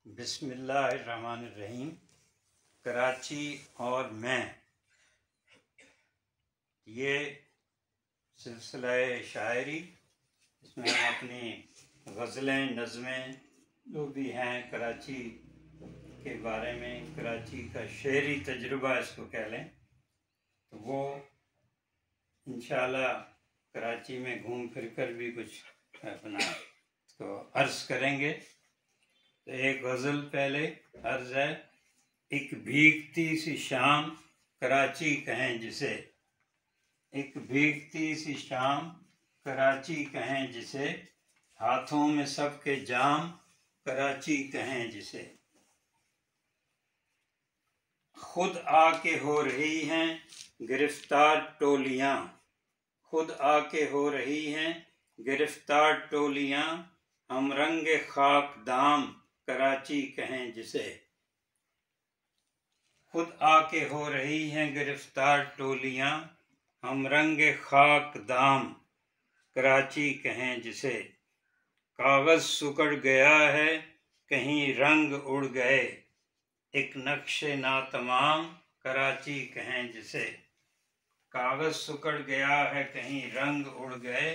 बिस्मिल्लाहिर्रहमानिर्रहीम। कराची और मैं, ये सिलसिला शायरी, इसमें हम अपनी गज़लें नज़में जो भी हैं कराची के बारे में, कराची का शेरी तजुर्बा इसको कह लें, तो वो इंशाअल्लाह कराची में घूम फिर कर भी कुछ अपना तो अर्ज़ करेंगे। तो एक गज़ल पहले अर्ज़ है। एक भीगती सी शाम कराची कहें जिसे, एक भीगती सी शाम कराची कहें जिसे, हाथों में सबके जाम कराची कहें जिसे। खुद आके हो रही हैं गिरफ्तार टोलियां, खुद आके हो रही हैं गिरफ्तार टोलियां, हम रंगे खाक दाम कराची कहें जिसे। खुद आके हो रही हैं गिरफ्तार टोलियां, हम रंगे खाक दाम कराची कहें जिसे। कागज सुकड़ गया है कहीं रंग उड़ गए, एक नक्शे नातमाम कराची कहें जिसे। कागज सुकड़ गया है कहीं रंग उड़ गए,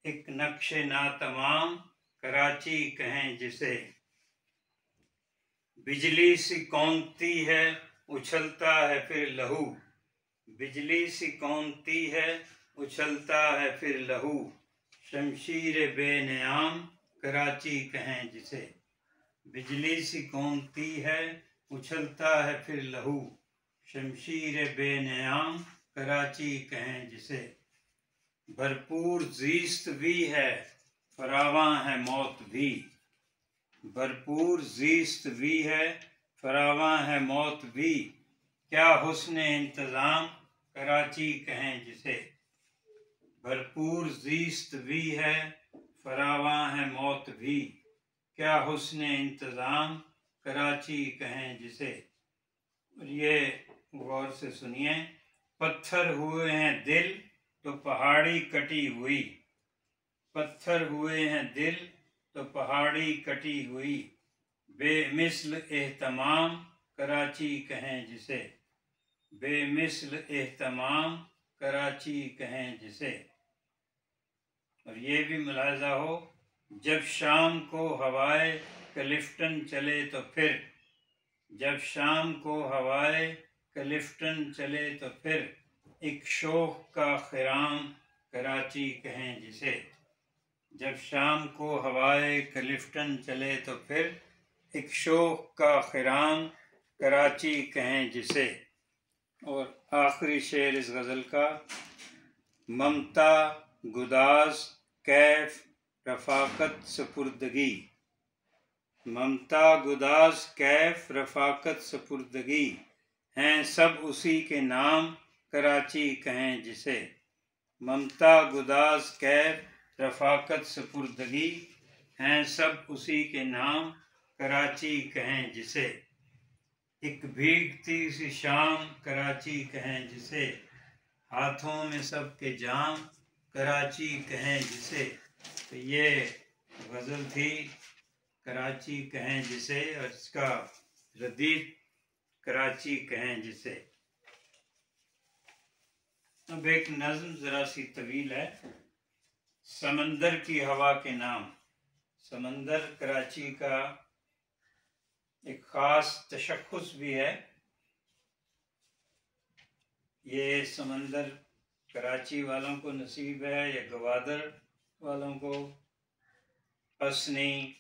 एक नक्शे नातमाम कराची कहें जिसे। बिजली सी कौंधती है उछलता है फिर लहू, बिजली सी कौंधती है उछलता है फिर लहू, शमशीर बेनियाम कराची कहें जिसे। बिजली सी कौंधती है उछलता है फिर लहू, शमशीर बेनियाम कराची कहें जिसे। भरपूर ज़ीस्त भी है फरावां है मौत भी, भरपूर ज़ीस्त भी है फरावां है मौत भी, क्या हुस्न इंतज़ाम कराची कहें जिसे। भरपूर ज़ीस्त भी है फरावां है मौत भी, क्या हुस्न इंतज़ाम कराची कहें जिसे। और ये गौर से सुनिए। पत्थर हुए हैं दिल तो पहाड़ी कटी हुई, पत्थर हुए हैं दिल तो पहाड़ी कटी हुई, बेमिसल एहतमाम कराची कहें जिसे। बेमिसल एहतमाम कराची कहें जिसे। और ये भी मुलाहिज़ा हो, जब शाम को हवाए क्लिफ्टन चले तो फिर, जब शाम को हवाए क्लिफ्टन चले तो फिर, एक शोख का खिराम कराची कहें जिसे। जब शाम को हवाए क्लिफ्टन चले तो फिर, एक शोख का खिराम कराची कहें जिसे। और आखिरी शेर इस गज़ल का। ममता गुदाज कैफ रफ़ाकत सपुर्दगी, ममता गुदाज कैफ रफ़ाकत सपुर्दगी, हैं सब उसी के नाम कराची कहें जिसे। ममता गुदाज कैफ रफ़ाकत सपुर्दगी, हैं सब उसी के नाम कराची कहें जिसे। एक भीगती सी शाम कराची कहें जिसे, हाथों में सबके जाम कराची कहें जिसे। तो ये गज़ल थी कराची कहें जिसे, और इसका रदीफ कराची कहें जिसे। अब एक नज़्म ज़रा सी तवील है। समंदर की हवा के नाम। समंदर कराची का एक ख़ास तशख़्ख़ुस भी है। ये समंदर कराची वालों को नसीब है या गवादर वालों को, हसनी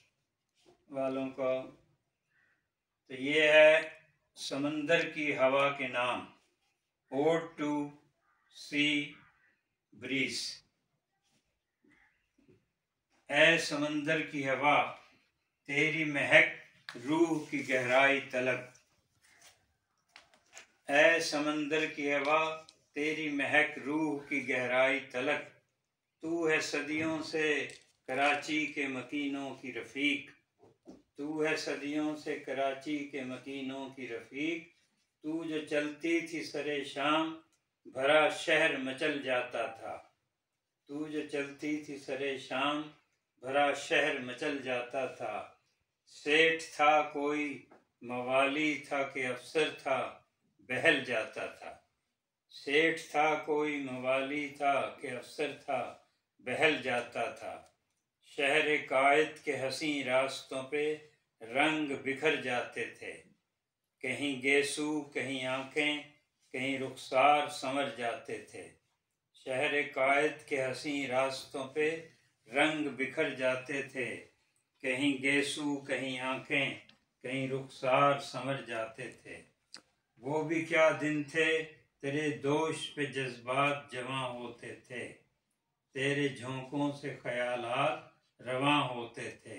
वालों को। तो ये है समंदर की हवा के नाम। Ode to sea breeze. ऐ समंदर की हवा तेरी महक रूह की गहराई तलक, ऐ समंदर की हवा तेरी महक रूह की गहराई तलक, तू है सदियों से कराची के मकीनों की रफ़ीक, तू है सदियों से कराची के मकीनों की रफ़ीक, तू जो चलती थी सरे शाम भरा शहर मचल जाता था, तू जो चलती थी सरे शाम भरा शहर मचल जाता था, सेठ था कोई मवाली था कि अफसर था बहल जाता था। सेठ था कोई मवाली था कि अफसर था बहल जाता था। शहर कायद के हसीं रास्तों पे रंग बिखर जाते थे। कहीं गेसू कहीं आंखें कहीं रुखसार संवर जाते थे। शहर कायद के हसीं रास्तों पे रंग बिखर जाते थे। कहीं गेसू कहीं आंखें कहीं रुखसार संवर जाते थे। वो भी क्या दिन थे तेरे दोष पे जज्बात जवां होते थे। तेरे झोंकों से ख्यालात रवां होते थे।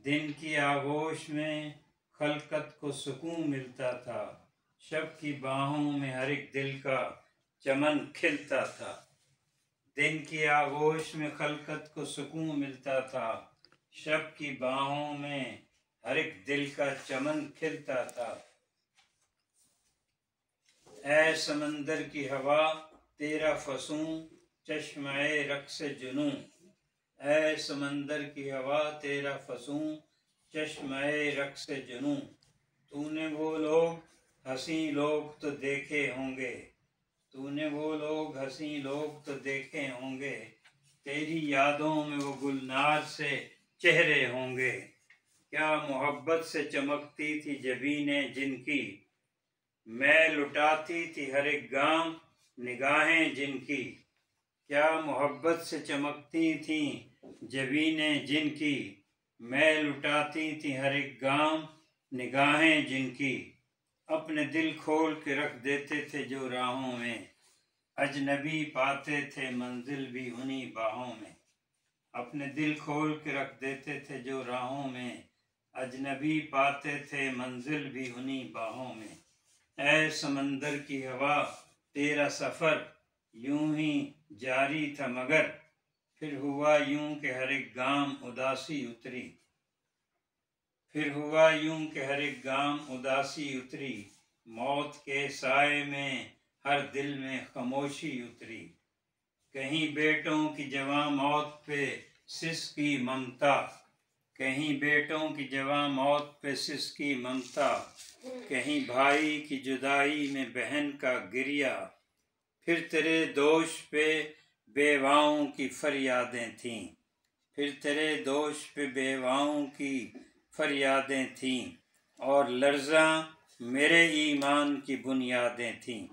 दिन की आगोश में खलकत को सुकून मिलता था। शब की बाहों में हर एक दिल का चमन खिलता था। दिन की आगोश में खलकत को सुकून मिलता था। शब की बाहों में हर एक दिल का चमन खिलता था। ऐ समंदर की हवा तेरा फसूं चश्मे रक्स जुनूं। ऐ समंदर की हवा तेरा फसूं चश्मे रक्स जुनूं। तूने वो लोग हंसी लोग तो देखे होंगे। तूने वो लोग हंसी लोग तो देखे होंगे। तेरी यादों में वो गुलनार से चेहरे होंगे। क्या मोहब्बत से चमकती थी जबीनें जिनकी। मैं लुटाती थी हर एक गाम निगाहें जिनकी। क्या मोहब्बत से चमकती थी जबीनें जिनकी। मैं लुटाती थी हर एक गाम निगाहें जिनकी। अपने दिल खोल के रख देते थे जो राहों में। अजनबी पाते थे मंजिल भी उन्हीं बाहों में। अपने दिल खोल के रख देते थे जो राहों में। अजनबी पाते थे मंजिल भी उन्हीं बाहों में। ऐ समंदर की हवा तेरा सफर यूं ही जारी था मगर फिर हुआ यूं कि हर एक गाम उदासी उतरी। फिर हुआ यूं कि हर एक गाम उदासी उतरी। मौत के साए में हर दिल में खामोशी उतरी। कहीं बेटों की जवां मौत पे सिसकी ममता। कहीं बेटों की जवां मौत पे सिसकी ममता। कहीं भाई की जुदाई में बहन का गिरिया। फिर तेरे दोष पे बेवाओं की फरियादें थीं। फिर तेरे दोष पे बेवाओं की फरियादें थीं। और लर्जा मेरे ईमान की बुनियादें थीं।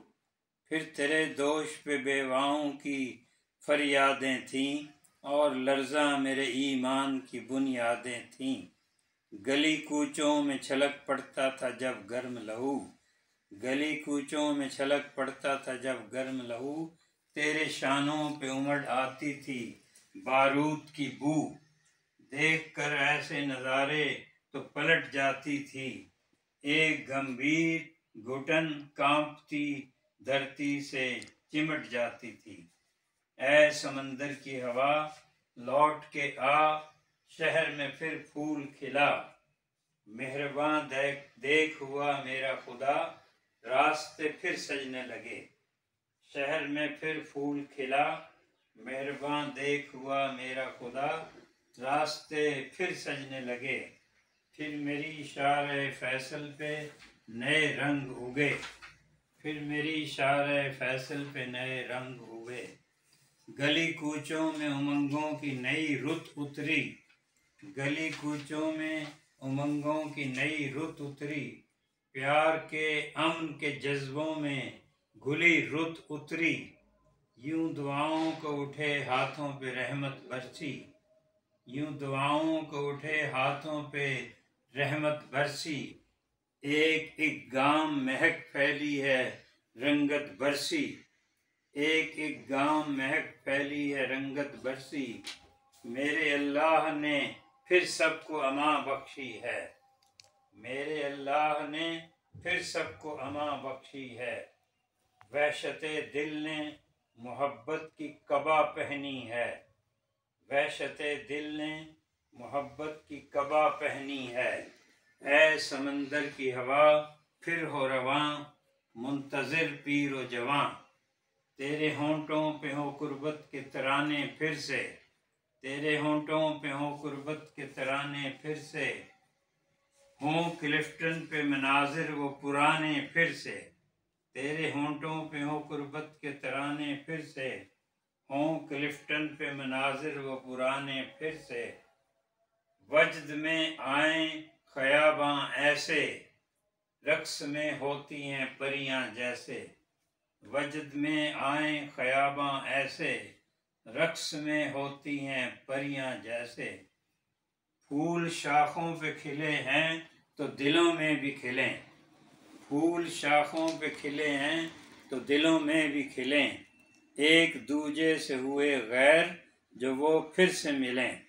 फिर तेरे दोष पे बेवाओं की फरियादें थीं। और लर्जा मेरे ईमान की बुनियादें थीं। गली कूचों में छलक पड़ता था जब गर्म लहू। गली कूचों में छलक पड़ता था जब गर्म लहू। तेरे शानों पे उमड़ आती थी बारूद की बू। देख कर ऐसे नज़ारे तो पलट जाती थी। एक गंभीर घुटन कांपती धरती से चिमट जाती थी। ऐ समंदर की हवा लौट के आ शहर में फिर फूल खिला। मेहरबान देख हुआ मेरा खुदा रास्ते फिर सजने लगे। शहर में फिर फूल खिला। मेहरबान देख हुआ मेरा खुदा रास्ते फिर सजने लगे। फिर मेरी शार फैसल पे नए रंग उगे। फिर मेरी शार फैसल पे नए रंग उगे। गली कूचों में उमंगों की नई रुत उतरी। गली कूचों में उमंगों की नई रुत उतरी। प्यार के अमन के जज्बों में घुली रुत उतरी। यूं दुआओं को उठे हाथों पे रहमत बरसी। यूं दुआओं को उठे हाथों पे रहमत बरसी। एक एक गांव महक फैली है रंगत बरसी। एक एक गांव महक फैली है रंगत बरसी। मेरे अल्लाह ने फिर सबको अमा बख्शी है। मेरे अल्लाह ने फिर सबको अमा बख्शी है। वहशते दिल ने मोहब्बत की कबा पहनी है। वहशते दिल ने मोहब्बत की कबा पहनी है। ऐ समंदर की हवा फिर हो रवां मुंतज़िर पीरो जवां। तेरे होंठों पे हो कुर्बत के तराने फिर से। तेरे होंठों पे हो कुर्बत के तराने फिर से। हों क्लिफ्टन पे मनाजिर वो पुराने फिर से, तेरे होंठों पे हो कुर्बत के तराने फिर से, हों क्लिफ्टन पे मनाजिर वो पुराने फिर से, वजद में आए ख़याबां ऐसे, रक्स में होती हैं परियां जैसे, वजद में आए ख़याबां ऐसे, रक्स में होती हैं परियां जैसे, फूल शाखों पे खिले हैं तो दिलों में भी खिलें, फूल शाखों पे खिले हैं तो दिलों में भी खिलें, एक दूजे से हुए गैर जो वो फिर से मिलें,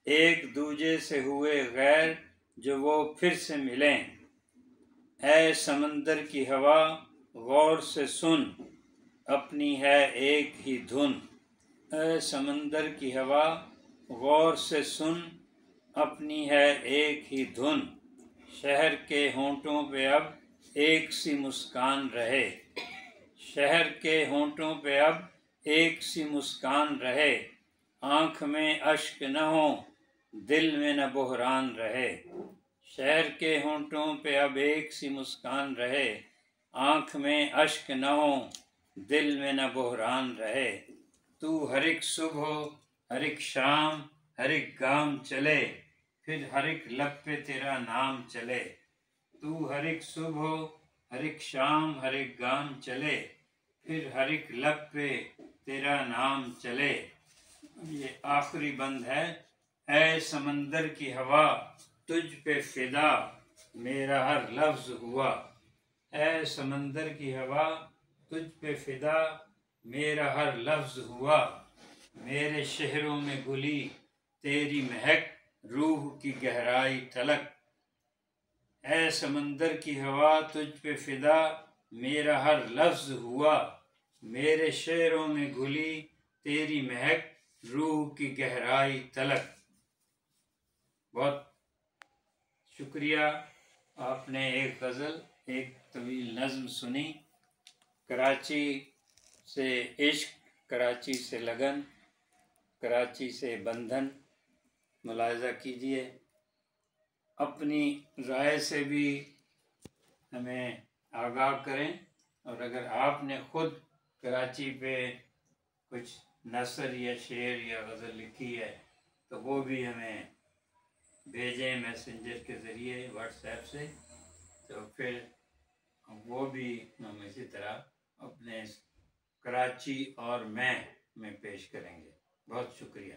एक दूजे से हुए गैर जो वो फिर से मिलें, ऐ समंदर की हवा गौर से सुन, अपनी है एक ही धुन, ऐ समंदर की हवा गौर से सुन, अपनी है एक ही धुन, शहर के होंठों पे अब एक सी मुस्कान रहे, शहर के होंठों पे अब एक सी मुस्कान रहे, आँख में अश्क न हो दिल में न बहरान रहे, शहर के होंठों पे अब एक सी मुस्कान रहे, आँख में अश्क न हो दिल में न बहरान रहे, तू हर एक सुबह हर एक शाम हर एक गाम चले, फिर हर एक लब पे तेरा नाम चले, तू हर एक सुबह हर एक शाम हर एक गाम चले, फिर हर एक लब पे तेरा नाम चले। ये आखिरी बंद है। ऐ समंदर की हवा तुझ पे फिदा, मेरा हर लफ्ज हुआ, ऐ समंदर की हवा तुझ पे फिदा, मेरा हर लफ्ज हुआ, मेरे शहरों में गुली तेरी महक, रूह की गहराई तलक, ऐ समंदर की हवा तुझ पे फिदा, मेरा हर लफ्ज हुआ, मेरे शेरों में घुली तेरी महक, रूह की गहराई तलक। बहुत शुक्रिया, आपने एक गज़ल एक तवील नज़्म सुनी। कराची से इश्क, कराची से लगन, कराची से बंधन मुलाहिज़ा कीजिए। अपनी राय से भी हमें आगाह करें, और अगर आपने ख़ुद कराची पे कुछ नसर या शेर या गज़ल लिखी है तो वो भी हमें भेजें मैसेंजर के ज़रिए व्हाट्सएप से, तो फिर वो भी हम इसी तरह अपने कराची और मैं में पेश करेंगे। बहुत शुक्रिया।